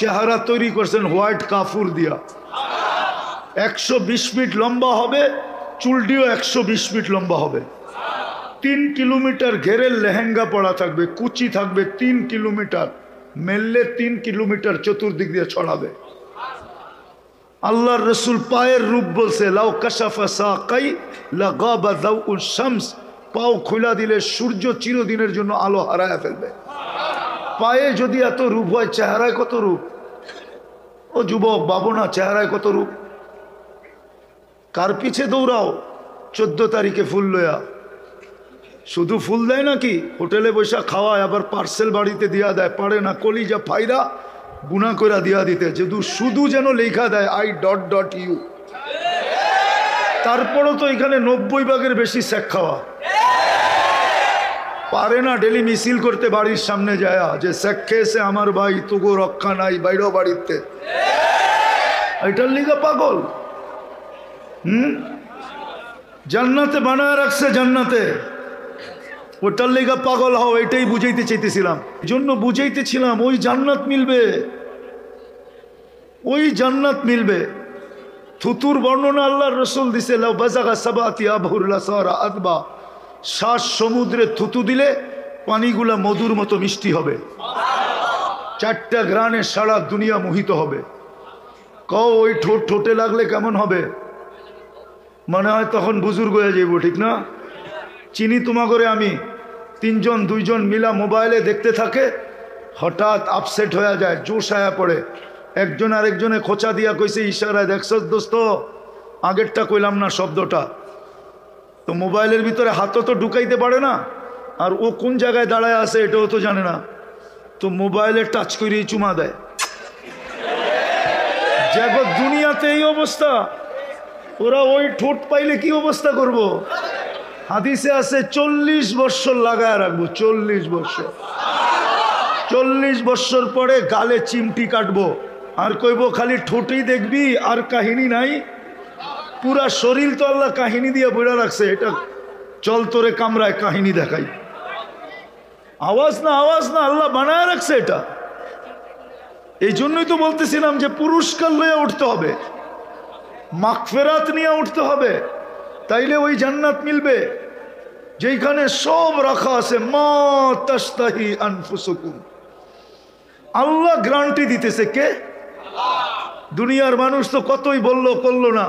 চেহারা তৈরি করছেন হোয়াইট কাফুর দিয়া। 120 ফিট লম্বা হবে, চুলটিও 120 ফিট লম্বা হবে। 3 কিলোমিটার ঘেরের লেহেঙ্গা পরা থাকবে, কুচি থাকবে 3 কিলোমিটার, মেললে 3 কিলোমিটার চতুর্দিক দিয়ে ছড়াবে। আল্লাহর রসুল পায়ের রূপ বলছে, লাউ কাশাফা সাকাই লাগাবা দাউল শামস, পাও খোলা দিলে সূর্য চিরদিনের জন্য আলো হারায় ফেলবে। পায়ে যদি এত রূপ হয়, চেহারায় কত রূপ? ও যুবক ভাবো না, চেহারায় কত রূপ। কার পিছে দৌড়াও 14 তারিখে ফুল লয়া? শুধু ফুল দেয় নাকি? হোটেলে বৈশা খাওয়ায়, আবার পার্সেল বাড়িতে দিয়া দেয়। পারে না কলিজা ফাইরা গুনা কইরা দিয়া দিতে, শুধু যেন লেখা দেয় I.U। তারপরও তো এখানে 90 ভাগের বেশি শেখ খাওয়া। পারে না ডেলি মিছিল করতে বাড়ির সামনে যায় যে শেখ খেয়েছে আমার ভাই, তুগো রক্ষা নাই, বাইরেও বাড়িতে। এটার লিগা পাগল। জান্নাতে বানায় রাখছে, জান্নাতে। ওটার লেগা পাগল হও, এটাই বুঝাইতে চাইতেছিলাম। জন্য বুঝাইতেছিলাম ওই জান্নাত মিলবে, ওই জান্নাত মিলবে। থুতুর বর্ণনা আল্লাহর রসুল দিছে, লাউ বাযাগা সাবাতি আবহুর লাসারা আদবা, 7 সমুদ্রে থুতু দিলে পানিগুলা মধুর মতো মিষ্টি হবে। 4টা গ্রানে সারা দুনিয়া মোহিত হবে। কও ওই ঠোঁটে লাগলে কেমন হবে? মনে হয় তখন বুজুর্গ হয়ে যাইব, ঠিক না? চিনি তোমা করে আমি 3জন 2জন মিলা মোবাইলে দেখতে থাকে, হঠাৎ আপসেট হয়ে যায়, জোশ আয়া পড়ে। একজন আরেকজনে খোঁচা দিয়া কইছে ইশারায়, দেখছস দোস্ত, আগেরটা কইলাম না শব্দটা। তো মোবাইলের ভিতরে হাতও তো ঢুকাইতে পারে না, আর ও কোন জায়গায় দাঁড়ায় আছে এটাও তো জানে না। তো মোবাইলে টাচ করেই চুমা দেয়। জগৎ দুনিয়াতে এই অবস্থা, ওরা ওই ঠোঁট পাইলে কি অবস্থা করব? হাদিসে আছে 40 বৎসর লাগায় রাখবো, 40 বৎসর। 40 বৎসর পরে গালে চিমটি কাটবো, আর কইব খালি ঠোঁটেই দেখবি, আর কাহিনী নাই। পুরা শরীর তো আল্লাহ কাহিনী দিয়ে বইরা রাখছে, এটা চল তোরে কামরায় কাহিনী দেখাই। আওয়াজ না, আওয়াজ না, আল্লাহ বানায় রাখছে এটা। এই জন্যই তো বলতেছিলাম যে পুরস্কার লইয়া উঠতে হবে, মাগফিরাত নিয়ে উঠতে হবে, তাইলে ওই জান্নাত মিলবে যেখানে সব রাখা আছে। মা তাশতাহি আনফুসুকুম, আল্লাহ গ্যারান্টি দিতেছে। কে? দুনিয়ার মানুষ তো কতই বললো, করলো না।